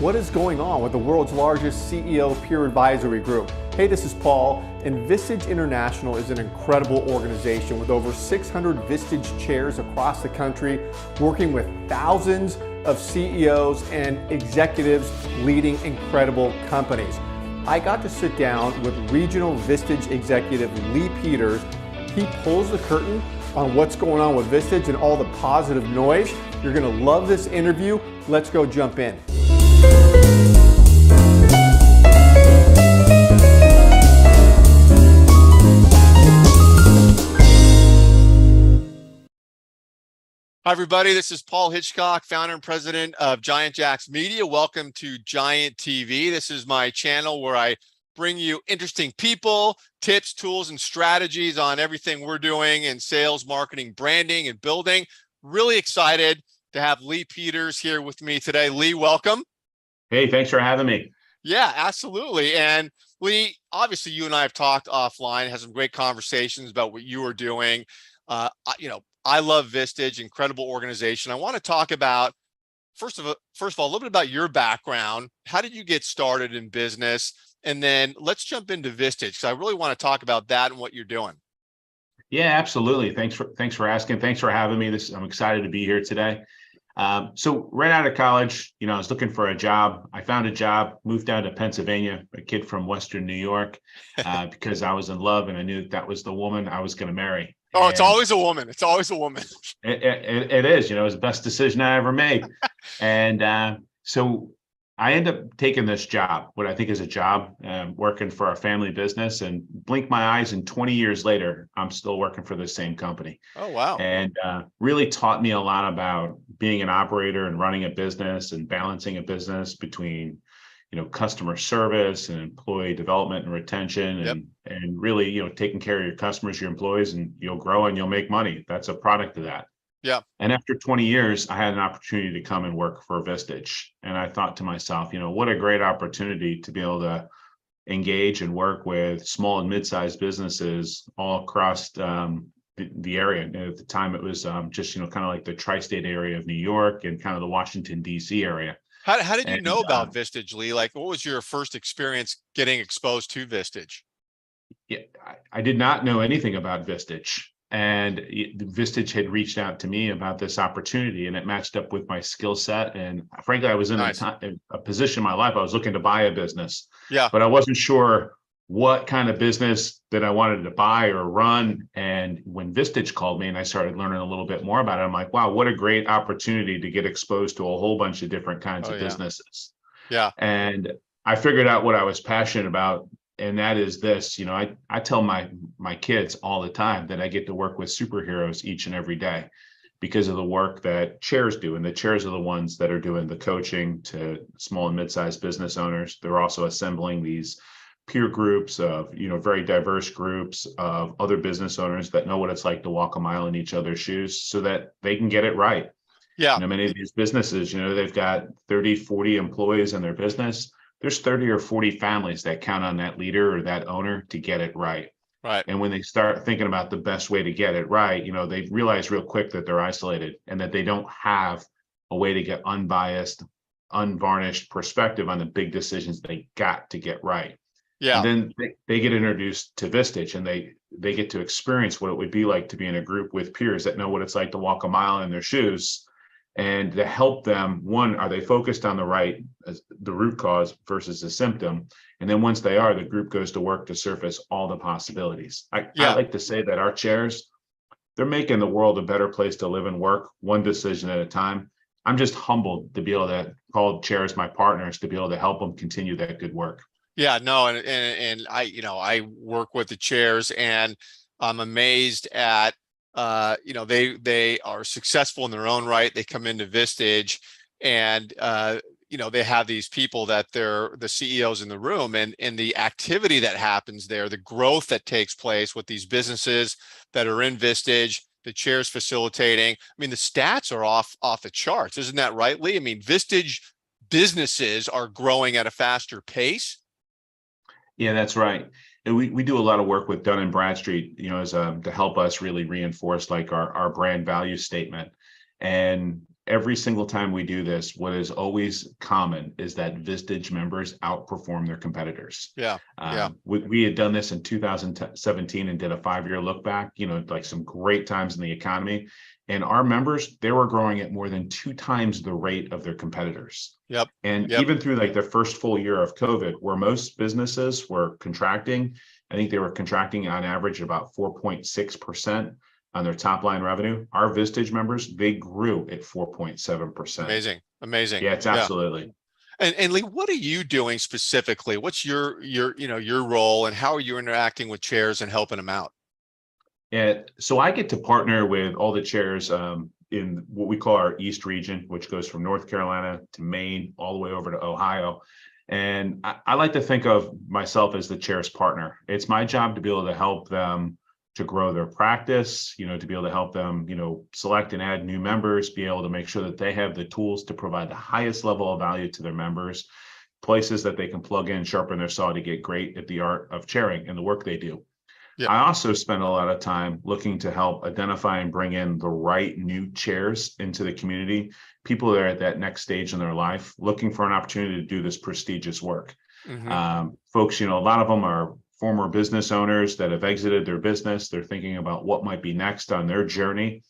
What is going on with the world's largest CEO peer advisory group? Hey, this is Paul, and Vistage International is an incredible organization with over 600 Vistage Chairs across the country, working with thousands of CEOs and executives leading incredible companies. I got to sit down with regional Vistage executive Lee Peters. He pulls the curtain on what's going on with Vistage and all the positive noise. You're going to love this interview. Let's go jump in. Hi, everybody. This is Paul Hitchcock, founder and president of Giant Jacks Media. Welcome to Giant TV. This is my channel where I bring you interesting people, tips, tools, and strategies on everything we're doing in sales, marketing, branding, and building. Really excited to have Lee Peters here with me today. Lee, welcome. Hey, thanks for having me. Yeah, absolutely. And Lee, obviously you and I have talked offline, had some great conversations about what you are doing. I love Vistage, incredible organization. I want to talk about, first of all, a little bit about your background. How did you get started in business? And then let's jump into Vistage, because I really want to talk about that and what you're doing. Yeah, absolutely. Thanks for asking. Thanks for having me. I'm excited to be here today. So right out of college, I was looking for a job. I found a job, moved down to Pennsylvania, a kid from Western New York, because I was in love and I knew that was the woman I was going to marry. Oh, it's always a woman. It's always a woman. It is, it was the best decision I ever made. And so I ended up taking this job, what I think is a job, working for a family business, and blink my eyes and 20 years later, I'm still working for the same company. Oh, wow. And really taught me a lot about being an operator and running a business and balancing a business between, customer service and employee development and retention, and really, taking care of your customers, your employees, and you'll grow and you'll make money. That's a product of that. Yeah. And after 20 years, I had an opportunity to come and work for Vistage. And I thought to myself, what a great opportunity to be able to engage and work with small and mid-sized businesses all across the area. And at the time, it was just, kind of like the tri-state area of New York and kind of the Washington, D.C. area. How did you know about Vistage, Lee? Like, what was your first experience getting exposed to Vistage? Yeah, I did not know anything about Vistage. And Vistage had reached out to me about this opportunity, and it matched up with my skill set. And frankly, I was in a position in my life, I was looking to buy a business, but I wasn't sure what kind of business that I wanted to buy or run. And when Vistage called me and I started learning a little bit more about it, I'm like, wow, what a great opportunity to get exposed to a whole bunch of different kinds of businesses. Yeah. And I figured out what I was passionate about. And that is this, I tell my kids all the time that I get to work with superheroes each and every day because of the work that chairs do. And the chairs are the ones that are doing the coaching to small and mid-sized business owners. They're also assembling these peer groups of, very diverse groups of other business owners that know what it's like to walk a mile in each other's shoes so that they can get it right. Yeah. Many of these businesses, they've got 30, 40 employees in their business. There's 30 or 40 families that count on that leader or that owner to get it right. Right. And when they start thinking about the best way to get it right, they realize real quick that they're isolated and that they don't have a way to get unbiased, unvarnished perspective on the big decisions they got to get right. Yeah. And then they get introduced to Vistage, and they get to experience what it would be like to be in a group with peers that know what it's like to walk a mile in their shoes. And to help them, one, are they focused on the root cause versus the symptom? And then once they are, the group goes to work to surface all the possibilities. I like to say that our chairs, they're making the world a better place to live and work, one decision at a time. I'm just humbled to be able to call chairs my partners to be able to help them continue that good work. Yeah, no, and I work with the chairs, and I'm amazed at they are successful in their own right. They come into Vistage, and they have these people that they're the CEOs in the room, and the activity that happens there, the growth that takes place with these businesses that are in Vistage, the chairs facilitating. I mean, the stats are off the charts, isn't that right, Lee? I mean, Vistage businesses are growing at a faster pace. Yeah, that's right. And we do a lot of work with Dun & Bradstreet, as to help us really reinforce like our brand value statement. And every single time we do this, what is always common is that Vistage members outperform their competitors. Yeah. Yeah. We had done this in 2017 and did a 5-year look back, like some great times in the economy. And our members, they were growing at more than 2 times the rate of their competitors. Yep. And Yep. even through like the first full year of COVID, where most businesses were contracting, I think they were contracting on average about 4.6% on their top line revenue. Our Vistage members, they grew at 4.7%. Amazing. Amazing. Yeah, it's Yeah. absolutely. And Lee, what are you doing specifically? What's your your role, and how are you interacting with chairs and helping them out? Yeah, so I get to partner with all the chairs in what we call our East region, which goes from North Carolina to Maine, all the way over to Ohio. And I like to think of myself as the chair's partner. It's my job to be able to help them to grow their practice, to be able to help them, select and add new members, be able to make sure that they have the tools to provide the highest level of value to their members, places that they can plug in, sharpen their saw to get great at the art of chairing and the work they do. Yeah. I also spend a lot of time looking to help identify and bring in the right new chairs into the community. People that are at that next stage in their life, looking for an opportunity to do this prestigious work. Folks, a lot of them are former business owners that have exited their business. They're thinking about what might be next on their journey.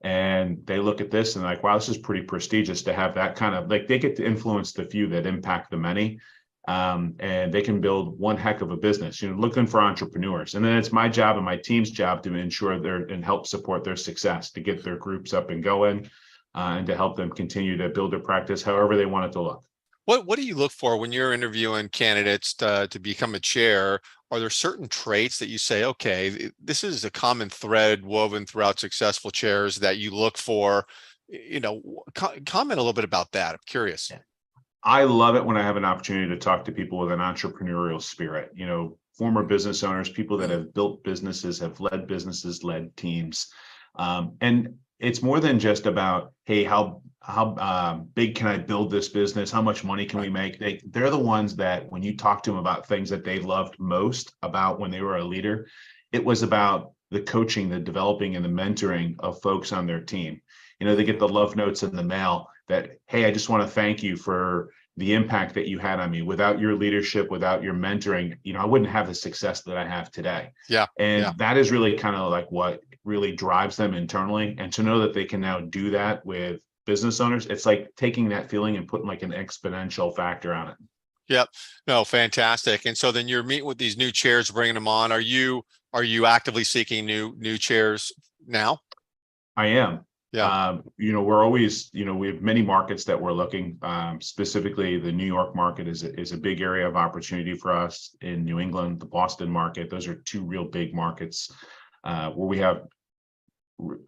And they look at this and like, wow, this is pretty prestigious to have that kind of, like, they get to influence the few that impact the many. And they can build one heck of a business, looking for entrepreneurs. And then it's my job and my team's job to ensure and help support their success, to get their groups up and going, and to help them continue to build their practice however they want it to look. What do you look for when you're interviewing candidates to become a chair? Are there certain traits that you say, okay, this is a common thread woven throughout successful chairs that you look for? Comment a little bit about that. I'm curious. I love it when I have an opportunity to talk to people with an entrepreneurial spirit, former business owners, people that have built businesses, have led businesses, led teams. And it's more than just about, hey, how big can I build this business? How much money can we make? They're the ones that when you talk to them about things that they loved most about when they were a leader, it was about the coaching, the developing, and the mentoring of folks on their team. They get the love notes in the mail that, hey, I just want to thank you for the impact that you had on me. Without your leadership, without your mentoring, I wouldn't have the success that I have today. Yeah. And that is really kind of like what really drives them internally. And to know that they can now do that with business owners, it's like taking that feeling and putting like an exponential factor on it. Yep. No, fantastic. And so then you're meeting with these new chairs, bringing them on. Are you actively seeking new chairs now? I am. Yeah. We're always, we have many markets that we're looking. Specifically, the New York market is a big area of opportunity for us. In New England, the Boston market, those are 2 real big markets where we have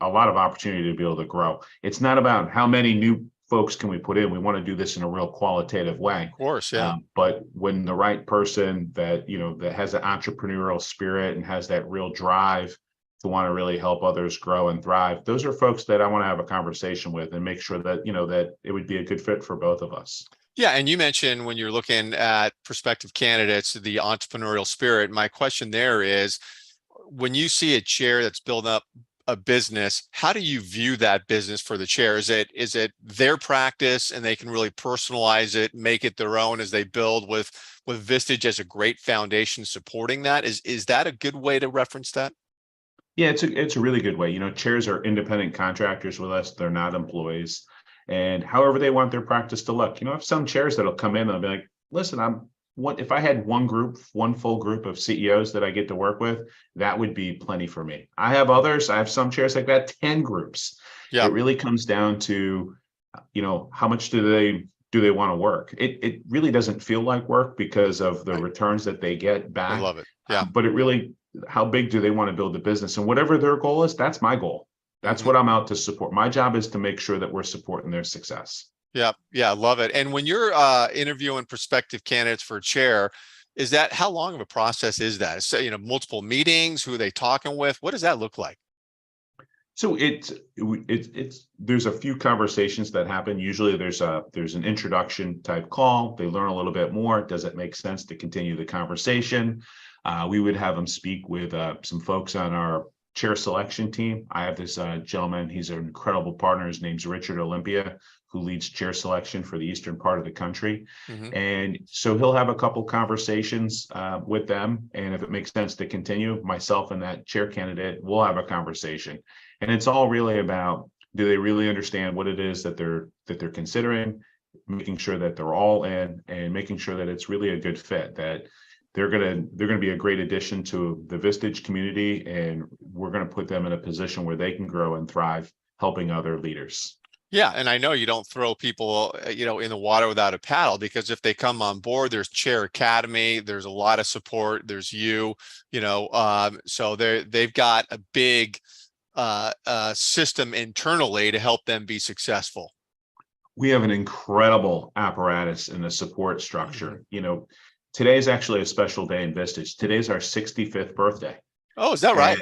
a lot of opportunity to be able to grow. It's not about how many new folks can we put in. We want to do this in a real qualitative way. Of course, yeah. But when the right person that that has an entrepreneurial spirit and has that real drive to want to really help others grow and thrive, those are folks that I want to have a conversation with and make sure that that it would be a good fit for both of us. Yeah, and you mentioned when you're looking at prospective candidates, the entrepreneurial spirit. My question there is, when you see a chair that's building up a business, how do you view that business for the chair? Is it their practice and they can really personalize it, make it their own as they build with Vistage as a great foundation supporting that? Is that a good way to reference that? Yeah, it's a really good way. Chairs are independent contractors with us. They're not employees. And however they want their practice to look. I have some chairs that'll come in and I'll be like, listen, if I had one full group of CEOs that I get to work with, that would be plenty for me. I have others. I have some chairs like that, 10 groups. Yeah. It really comes down to, how much do they want to work? It really doesn't feel like work because of the returns that they get back. I love it. Yeah. But it really, how big do they want to build the business? And whatever their goal is, that's my goal. That's what I'm out to support. My job is to make sure that we're supporting their success. Yeah. Yeah. Love it. And when you're interviewing prospective candidates for a chair, how long of a process is that? So, multiple meetings, who are they talking with? What does that look like? So there's a few conversations that happen. Usually there's an introduction type call. They learn a little bit more. Does it make sense to continue the conversation? We would have them speak with some folks on our chair selection team. I have this gentleman, he's an incredible partner. His name's Richard Olympia, who leads chair selection for the eastern part of the country. And so he'll have a couple conversations with them. And if it makes sense to continue, myself and that chair candidate will have a conversation. And it's all really about, do they really understand what it is that they're considering, making sure that they're all in, and making sure that it's really a good fit, that they're gonna be a great addition to the Vistage community, and we're gonna put them in a position where they can grow and thrive, helping other leaders. Yeah, and I know you don't throw people, in the water without a paddle, because if they come on board, there's Chair Academy, there's a lot of support, there's so they've got a big system internally to help them be successful. We have an incredible apparatus and a support structure. Today's actually a special day in Vistage. Today's our 65th birthday. Oh, is that right?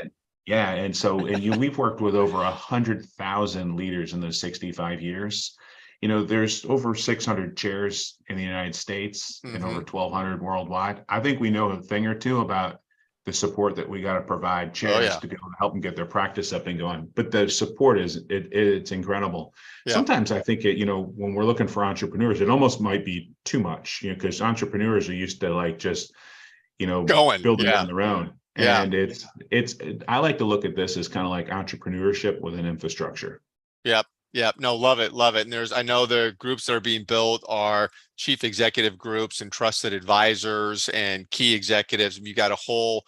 Yeah, and we've worked with over 100,000 leaders in those 65 years. There's over 600 chairs in the United States and over 1,200 worldwide. I think we know a thing or two about the support that we got to provide chairs to be able to help them get their practice up and going. But the support it's incredible. Yeah. Sometimes I think when we're looking for entrepreneurs, it almost might be too much, because entrepreneurs are used to building on their own. And I like to look at this as kind of like entrepreneurship with an infrastructure. Yep. No, love it. And I know the groups that are being built are chief executive groups and trusted advisors and key executives. And you got a whole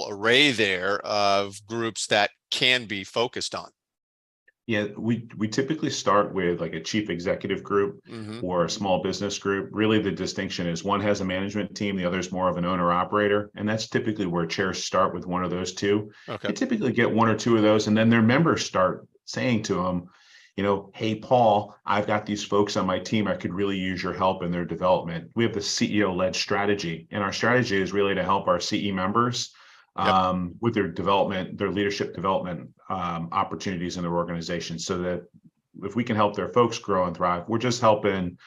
array there of groups that can be focused on. Yeah, we typically start with like a chief executive group or a small business group. Really, the distinction is one has a management team, the other is more of an owner operator. And that's typically where chairs start with one of those two. Okay. They typically get one or two of those, and then their members start saying to them, hey, Paul, I've got these folks on my team. I could really use your help in their development. We have the CEO-led strategy, and our strategy is really to help our CE members with their development, their leadership development opportunities in their organization, so that if we can help their folks grow and thrive, we're just helping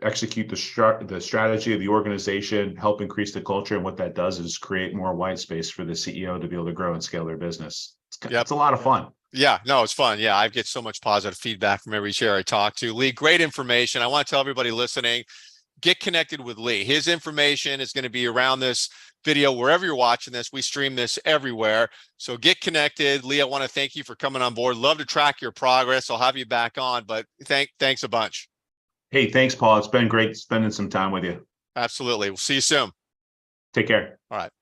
execute the strategy of the organization, help increase the culture. And what that does is create more white space for the CEO to be able to grow and scale their business. It's a lot of fun. Yeah, no, it's fun. Yeah, I get so much positive feedback from every chair I talk to. Lee, great information. I want to tell everybody listening, get connected with Lee. His information is going to be around this video, wherever you're watching this. We stream this everywhere. So get connected. Lee, I want to thank you for coming on board. Love to track your progress. I'll have you back on, but thanks a bunch. Hey, thanks, Paul. It's been great spending some time with you. Absolutely. We'll see you soon. Take care. All right.